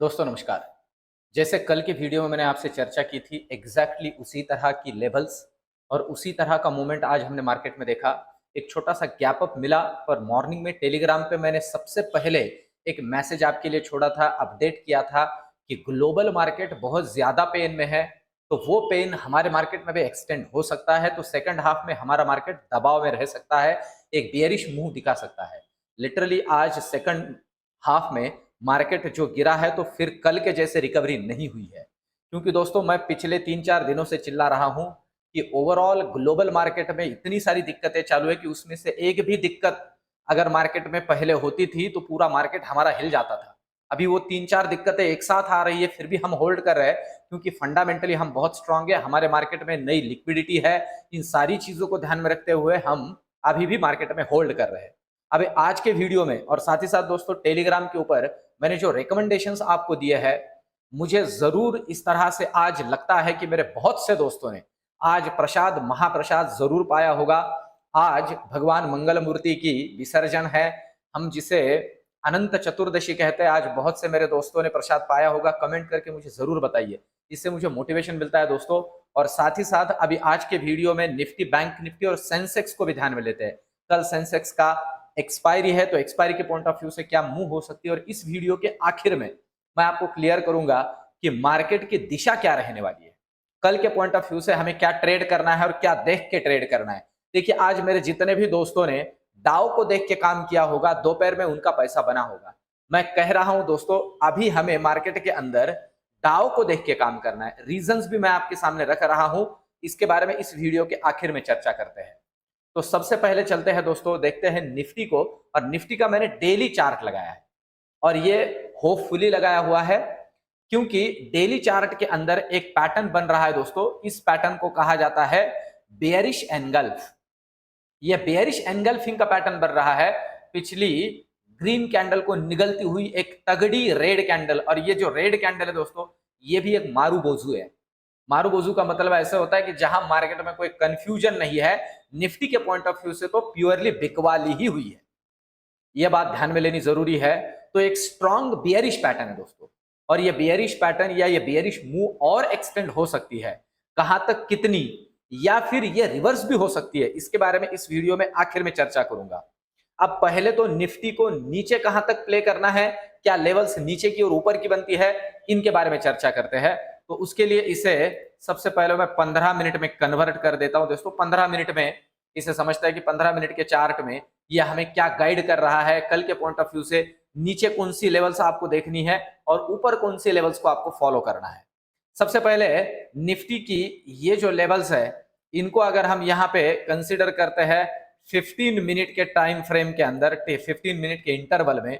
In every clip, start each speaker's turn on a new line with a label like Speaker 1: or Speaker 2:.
Speaker 1: दोस्तों नमस्कार। जैसे कल की वीडियो में मैंने आपसे चर्चा की थी एग्जैक्टली उसी तरह की लेवल्स और उसी तरह का मूवमेंट आज हमने मार्केट में देखा। एक छोटा सा गैप अप मिला पर मॉर्निंग में टेलीग्राम पे मैंने सबसे पहले एक मैसेज आपके लिए छोड़ा था, अपडेट किया था कि ग्लोबल मार्केट बहुत ज़्यादा पेन में है। तो वो पेन हमारे मार्केट में भी एक्सटेंड हो सकता है, तो सेकंड हाफ में हमारा मार्केट दबाव में रह सकता है, एक बेयरिश मुंह दिखा सकता है। लिटरली आज सेकंड हाफ में मार्केट जो गिरा है तो फिर कल के जैसे रिकवरी नहीं हुई है। क्योंकि दोस्तों मैं पिछले 3-4 दिनों से चिल्ला रहा हूं कि ओवरऑल ग्लोबल मार्केट में इतनी सारी दिक्कतें चालू है कि उसमें से एक भी दिक्कत अगर मार्केट में पहले होती थी तो पूरा मार्केट हमारा हिल जाता था। अभी वो 3-4 दिक्कतें एक साथ आ रही है फिर भी हम होल्ड कर रहे हैं, क्योंकि फंडामेंटली हम बहुत स्ट्रांग है, हमारे मार्केट में नई लिक्विडिटी है। इन सारी चीजों को ध्यान में रखते हुए हम अभी भी मार्केट में होल्ड कर रहे हैं। अभी आज के वीडियो में और साथ ही साथ दोस्तों टेलीग्राम के ऊपर मैंने जो रिकमेंडेशंस आपको दिए हैं, मुझे जरूर इस तरह से आज लगता है कि मेरे बहुत से दोस्तों ने आज प्रसाद महाप्रसाद जरूर पाया होगा। आज भगवान मंगल मूर्ति की विसर्जन है, हम जिसे अनंत चतुर्दशी कहते हैं। आज बहुत से मेरे दोस्तों ने प्रसाद पाया होगा, कमेंट करके मुझे जरूर बताइए, इससे मुझे मोटिवेशन मिलता है दोस्तों। और साथ ही साथ अभी आज के वीडियो में निफ्टी, बैंक निफ्टी और सेंसेक्स को भी ध्यान में लेते हैं। कल सेंसेक्स का एक्सपायरी है, तो एक्सपायरी के पॉइंट ऑफ व्यू से क्या मूव हो सकती है, और इस वीडियो के आखिर में मैं आपको क्लियर करूंगा कि मार्केट की दिशा क्या रहने वाली है। कल के पॉइंट ऑफ व्यू से हमें क्या ट्रेड करना है और क्या देख के ट्रेड करना है। देखिए आज मेरे जितने भी दोस्तों ने डाउ को देख के काम किया होगा, दोपहर में उनका पैसा बना होगा। मैं कह रहा हूं दोस्तों, अभी हमें मार्केट के अंदर डाउ को देख के काम करना है। रीजंस भी मैं आपके सामने रख रहा हूं, इसके बारे में इस वीडियो के आखिर में चर्चा करते हैं। तो सबसे पहले चलते हैं दोस्तों, देखते हैं निफ्टी को। और निफ्टी का मैंने डेली चार्ट लगाया है और ये होपफुली लगाया हुआ है, क्योंकि डेली चार्ट के अंदर एक पैटर्न बन रहा है दोस्तों। इस पैटर्न को कहा जाता है बेयरिश एनगल्फ। ये बेयरिश एनगल्फिंग का पैटर्न बन रहा है। पिछली ग्रीन कैंडल को निगलती हुई एक तगड़ी रेड कैंडल, और ये जो रेड कैंडल है दोस्तों, ये भी एक मारू बोझू है। मारू बोझू का मतलब ऐसा होता है कि जहां मार्केट में कोई कंफ्यूजन नहीं है, निफ्टी के पॉइंट ऑफ व्यू से तो प्योरली बिकवाली ही हुई है। यह बात ध्यान में लेनी जरूरी है। तो एक स्ट्रॉन्ग बियरिश पैटर्न है दोस्तों, और ये बियरिश पैटर्न या ये बियरिश मूव और एक्सटेंड हो सकती है। कहां तक, कितनी, या फिर ये रिवर्स भी हो सकती है, इसके बारे में इस वीडियो में आखिर में चर्चा करूंगा। अब पहले तो निफ्टी को नीचे कहां तक प्ले करना है, क्या लेवल्स नीचे की और ऊपर की बनती है, इनके बारे में चर्चा करते हैं। तो उसके लिए इसे सबसे पहले मैं 15 मिनट में कन्वर्ट कर देता हूं दोस्तों। 15 मिनट में इसे समझता है कि 15 मिनट के चार्ट में यह हमें क्या गाइड कर रहा है। कल के पॉइंट ऑफ व्यू से नीचे कौन सी लेवल्स आपको देखनी है और ऊपर कौन सी लेवल्स को आपको फॉलो करना है। सबसे पहले निफ्टी की ये जो लेवल्स है, इनको अगर हम यहाँ पे कंसिडर करते हैं 15 मिनट के टाइम फ्रेम के अंदर, 15 मिनट के इंटरवल में,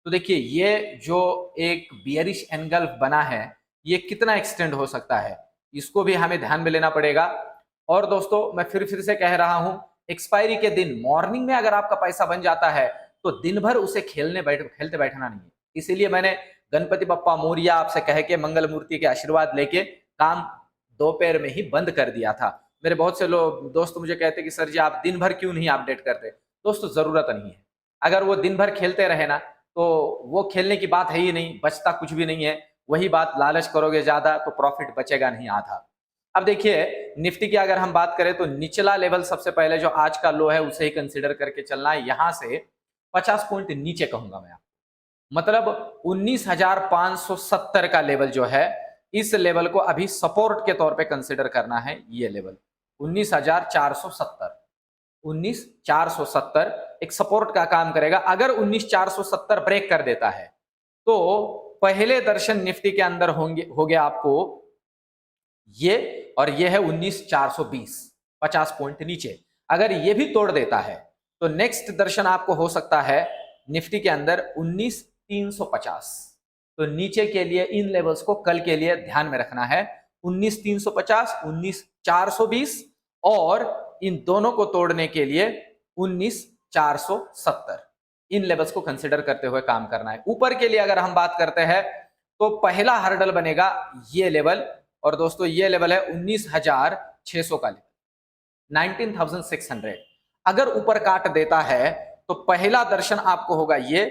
Speaker 1: तो देखिए ये जो एक बियरिश एनगल्फ बना है, ये कितना एक्सटेंड हो सकता है, इसको भी हमें ध्यान में लेना पड़ेगा। और दोस्तों मैं फिर से कह रहा हूं, एक्सपायरी के दिन मॉर्निंग में अगर आपका पैसा बन जाता है तो दिन भर उसे खेलते बैठना नहीं है। इसीलिए मैंने गणपति बप्पा मोरिया आपसे कह के मंगल मूर्ति के आशीर्वाद लेके काम दोपहर में ही बंद कर दिया था। मेरे बहुत से लोग दोस्त मुझे कहते कि सर जी आप दिन भर क्यों नहीं अपडेट करते। दोस्तों जरूरत नहीं है, अगर वो दिन भर खेलते रहे ना तो वो खेलने की बात है ही नहीं, बचता कुछ भी नहीं है। वही बात, लालच करोगे ज्यादा तो प्रॉफिट बचेगा नहीं आधा। अब देखिए निफ्टी की अगर हम बात करें तो निचला लेवल सबसे पहले जो आज का लो है उसे ही कंसीडर करके चलना है। यहां से 50 पॉइंट नीचे कहूंगा मैं, मतलब 19,570 का लेवल जो है, इस लेवल को अभी सपोर्ट के तौर पे कंसीडर करना है। ये लेवल 19,470, 19,470 एक सपोर्ट का काम करेगा। अगर 19,470 ब्रेक कर देता है तो पहले दर्शन निफ्टी के अंदर होंगे, हो गया आपको ये, और ये है 19,420, 50 पॉइंट नीचे। अगर ये भी तोड़ देता है तो नेक्स्ट दर्शन आपको हो सकता है निफ्टी के अंदर 19,350। तो नीचे के लिए इन लेवल्स को कल के लिए ध्यान में रखना है, 19,350, 19,420, और इन दोनों को तोड़ने के लिए 19,470, इन लेवल्स को कंसिडर करते हुए काम करना है। ऊपर के लिए अगर हम बात करते हैं तो पहला हर्डल बनेगा ये लेवल, और दोस्तों ये लेवल है 19,600 का लेवल, 19,600। अगर ऊपर काट देता है तो पहला दर्शन आपको होगा ये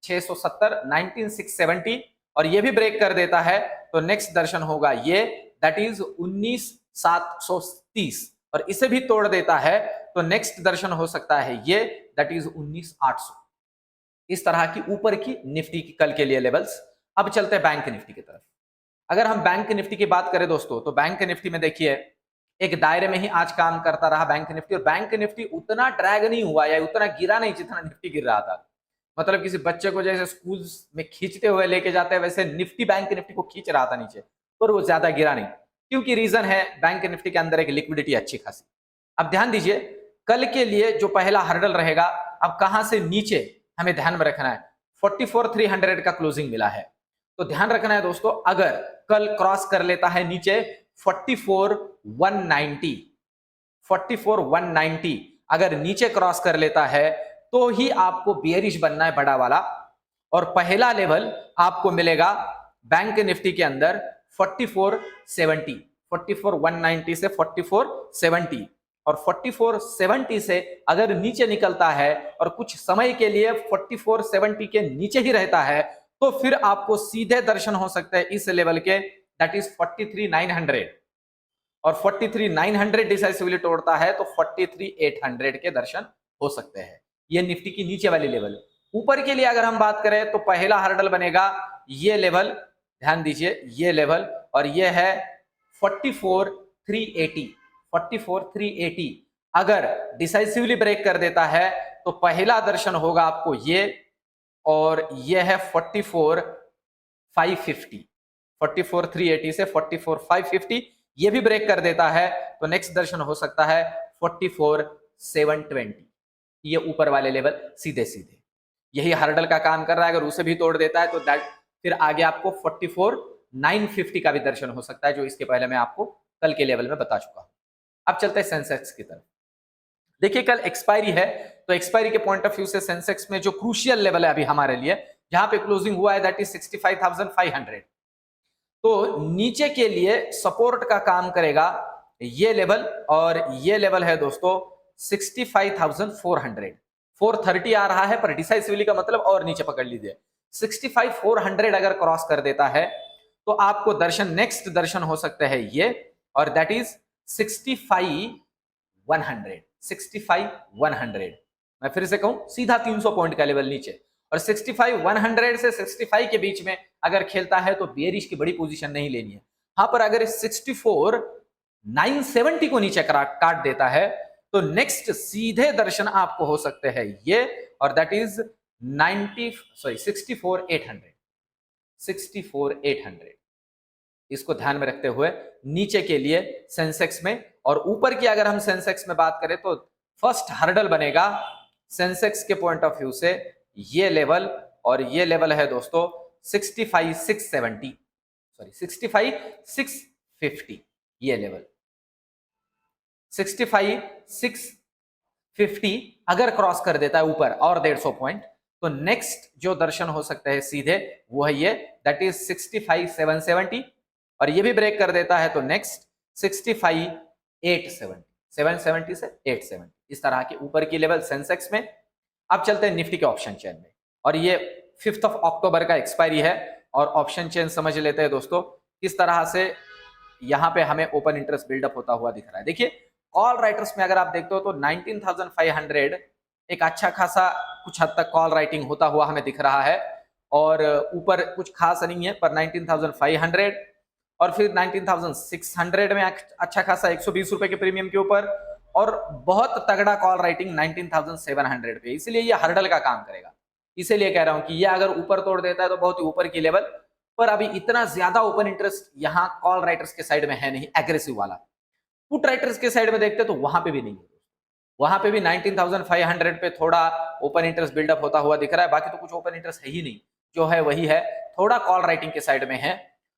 Speaker 1: 19,670, 19,670 और ये भी ब्रेक कर देता है तो नेक्स्ट दर्शन होगा ये, दैट इज 19,730 और इसे भी तोड़ देता है तो नेक्स्ट दर्शन हो सकता है ये, दैट इज 19,800। इस तरह की ऊपर की निफ्टी की कल के लिए लेवल्स। अब चलते हैं बैंक निफ्टी की तरफ। अगर हम बैंक निफ्टी की बात करें दोस्तों, तो बैंक निफ्टी में देखिए एक दायरे में ही आज काम करता रहा बैंक निफ्टी, और बैंक निफ्टी उतना ड्रैग नहीं हुआ या उतना गिरा नहीं जितना निफ्टी गिर रहा था। मतलब किसी बच्चे को जैसे स्कूल में खींचते हुए लेके जाते हैं, वैसे निफ्टी बैंक निफ्टी को खींच रहा था नीचे, पर वो ज्यादा गिरा नहीं, क्योंकि रीजन है बैंक निफ्टी के अंदर एक लिक्विडिटी अच्छी खासी। अब ध्यान दीजिए, कल के लिए जो पहला हर्डल रहेगा, अब कहां से नीचे हमें ध्यान में रखना है, 44,300 का क्लोजिंग मिला है। तो ध्यान रखना है दोस्तों, अगर कल क्रॉस कर लेता है नीचे 44,190, 44,190 अगर नीचे क्रॉस कर लेता है तो ही आपको बियरिश बनना है बड़ा वाला, और पहला लेवल आपको मिलेगा बैंक निफ्टी के अंदर 4470, 44,190 से 4470, और 4470 से अगर नीचे निकलता है और कुछ समय के लिए 4470 के नीचे ही रहता है, तो फिर आपको सीधे दर्शन हो सकते हैं इस लेवल के, दैट इज 43,900, और 43,900 डिसाइसिवली तोड़ता है तो 43,800 के दर्शन हो सकते हैं। ये निफ्टी की नीचे वाली लेवल। ऊपर के लिए अगर हम बात करें तो पहला हर्डल बनेगा ये लेवल, ध्यान दीजिए ये लेवल, और ये है 44,380, 44,380 अगर डिसाइसिवली ब्रेक कर देता है तो पहला दर्शन होगा आपको ये, और ये है 44,550, 44,380 से 44,550 ये भी ब्रेक कर देता है तो नेक्स्ट दर्शन हो सकता है 44,720। ये ऊपर वाले लेवल सीधे सीधे यही हर्डल का काम कर रहा है। अगर उसे भी तोड़ देता है तो दैट फिर आगे आपको 44,950 का भी दर्शन हो सकता है, जो इसके पहले मैं आपको कल के लेवल में बता चुका हूं। अब चलते हैं सेंसेक्स की तरफ। देखिए कल एक्सपायरी है, तो एक्सपायरी के पॉइंट ऑफ व्यू से सेंसेक्स में जो क्रूशियल लेवल है अभी हमारे लिए, जहां पे क्लोजिंग हुआ है, दैट इज 65,500। तो नीचे के लिए सपोर्ट का काम करेगा ये लेवल, और ये लेवल है दोस्तों 65,400, 430 आ रहा है पर डिसाइसिवली का मतलब और नीचे पकड़ लीजिए, 65,400 अगर क्रॉस कर देता है तो आपको दर्शन, नेक्स्ट दर्शन हो सकते हैं ये, और दैट इज 65,100, 65,100। मैं फिर से कहूं, सीधा 300 पॉइंट का लेवल नीचे, और 65,100 से 65 के बीच में अगर खेलता है तो बेरिश की बड़ी पोजीशन नहीं लेनी है। यहां पर अगर 64,970 को नीचे काट देता है तो नेक्स्ट सीधे दर्शन आपको हो सकते हैं ये, और दैट इज 64,800, 64,800। इसको ध्यान में रखते हुए नीचे के लिए सेंसेक्स में, और ऊपर की अगर हम सेंसेक्स में बात करें तो फर्स्ट हर्डल बनेगा सेंसेक्स के पॉइंट ऑफ व्यू से ये लेवल, और ये लेवल है दोस्तों 65,670, सॉरी 65,650, ये लेवल 65,650 अगर क्रॉस कर देता है ऊपर और 150 पॉइंट, तो नेक्स्ट जो दर्शन हो सकते हैं सीधे वो है ये, दैट इज 65,770, और ये भी ब्रेक कर देता है तो नेक्स्ट 65,870, 770 से 870, इस तरह के ऊपर की लेवल सेंसेक्स में। अब चलते हैं निफ्टी के ऑप्शन चेन में, और ये 5 अक्टूबर का एक्सपायरी है, और ऑप्शन चेन समझ लेते हैं दोस्तों किस तरह से यहां पे हमें ओपन इंटरेस्ट बिल्डअप होता हुआ दिख रहा है। देखिए कॉल राइटर्स में अगर आप देखते हो तो 19,500 एक अच्छा खासा कुछ हद तक कॉल राइटिंग होता हुआ हमें दिख रहा है, और ऊपर कुछ खास नहीं है, पर 19,500 और फिर 19,600 में अच्छा खासा 120 रुपए के प्रीमियम के ऊपर, और बहुत तगड़ा कॉल राइटिंग 19,700 पे, इसलिए ये हर्डल का काम करेगा। इसीलिए कह रहा हूं कि ये अगर ऊपर तोड़ देता है तो बहुत ही ऊपर की लेवल, पर अभी इतना ज्यादा ओपन इंटरेस्ट यहाँ कॉल राइटर्स के साइड में है नहीं एग्रेसिव वाला। पुट राइटर्स के साइड में देखते तो वहां पे भी नहीं है, वहां पे भी 19,500 पे थोड़ा ओपन इंटरेस्ट बिल्डअप होता हुआ दिख रहा है, बाकी तो कुछ ओपन इंटरेस्ट है ही नहीं, जो है वही है, थोड़ा कॉल राइटिंग के साइड में है।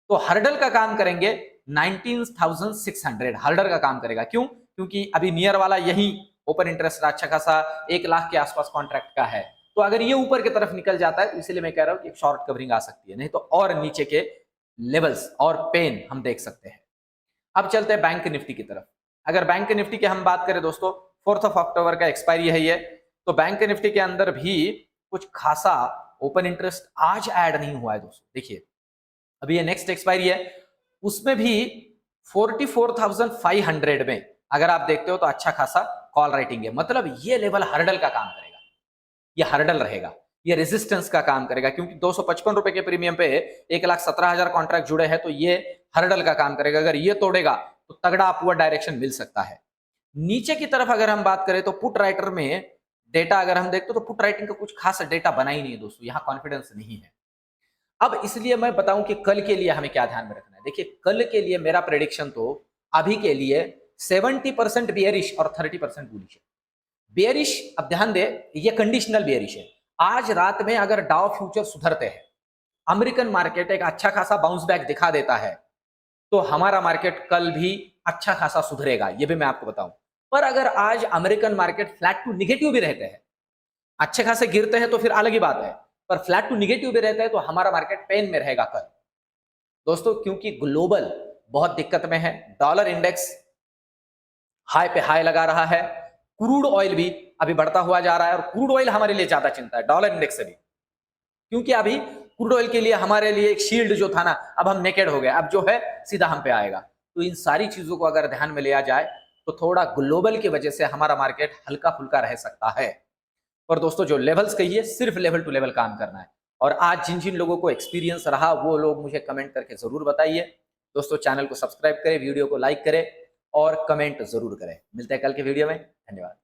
Speaker 1: तो हर्डल का काम करेंगे 19,600, हर्डल का काम करेगा। क्यों? क्योंकि अभी नियर वाला यही ओपन इंटरेस्ट अच्छा खासा 1 लाख के आसपास कॉन्ट्रैक्ट का है, तो अगर ये ऊपर की तरफ निकल जाता है तो इसलिए मैं कह रहा हूं कि एक शॉर्ट कवरिंग आ सकती है, नहीं तो और नीचे के लेवल्स और पेन हम देख सकते हैं। अब चलते हैं बैंक निफ्टी की तरफ। अगर बैंक निफ्टी की हम बात करें दोस्तों, 4 अक्टूबर का एक्सपायरी है ये, तो बैंक निफ्टी के अंदर भी कुछ खासा ओपन इंटरेस्ट आज ऐड नहीं हुआ है दोस्तों। देखिए अभी ये नेक्स्ट एक्सपायरी है, उसमें भी 44,500 में अगर आप देखते हो तो अच्छा खासा कॉल राइटिंग है, मतलब ये लेवल हर्डल का काम करेगा, ये हर्डल रहेगा, ये रेजिस्टेंस का काम करेगा, क्योंकि 255 रुपए के प्रीमियम पे 1,17,000 कॉन्ट्रैक्ट जुड़े हैं, तो ये हर्डल का काम करेगा। अगर ये तोड़ेगा तो तगड़ा अपवर्ड डायरेक्शन मिल सकता है। नीचे की तरफ अगर हम बात करें तो पुट राइटर में डेटा अगर हम देखते हो तो पुट राइटिंग का कुछ खास डेटा बना ही नहीं है दोस्तों, यहां कॉन्फिडेंस नहीं है। अब इसलिए मैं बताऊं कि कल के लिए हमें क्या ध्यान में रखना है। देखिए कल के लिए मेरा प्रेडिक्शन तो अभी के लिए 70% बियरिश और 30% बुलिश है। बियरिश, अब ध्यान दे, ये कंडीशनल बियरिश है। आज रात में अगर डाउ फ्यूचर सुधरते हैं, अमेरिकन मार्केट एक अच्छा खासा बाउंस बैक दिखा देता है, तो हमारा मार्केट कल भी अच्छा खासा सुधरेगा, ये भी मैं आपको बताऊं। पर अगर आज American market flat to negative भी रहते हैं, अच्छे खासे गिरते हैं तो फिर अलग ही बात है, पर फ्लैट टू निगेटिव भी रहता है तो हमारा मार्केट पेन में रहेगा कल दोस्तों, क्योंकि ग्लोबल बहुत दिक्कत में है। डॉलर इंडेक्स हाई पे हाई लगा रहा है, क्रूड ऑयल भी अभी बढ़ता हुआ जा रहा है, और क्रूड ऑयल हमारे लिए ज्यादा चिंता है डॉलर इंडेक्स से भी, क्योंकि अभी क्रूड ऑयल के लिए हमारे लिए एक शील्ड जो था ना, अब हम नेकेड हो गए, अब जो है सीधा हम पे आएगा। तो इन सारी चीजों को अगर ध्यान में लिया जाए तो थोड़ा ग्लोबल की वजह से हमारा मार्केट हल्का फुल्का रह सकता है। और दोस्तों जो लेवल्स कहिए, सिर्फ लेवल टू लेवल काम करना है। और आज जिन जिन लोगों को एक्सपीरियंस रहा वो लोग मुझे कमेंट करके जरूर बताइए। दोस्तों चैनल को सब्सक्राइब करें, वीडियो को लाइक करें और कमेंट जरूर करें। मिलते हैं कल के वीडियो में, धन्यवाद।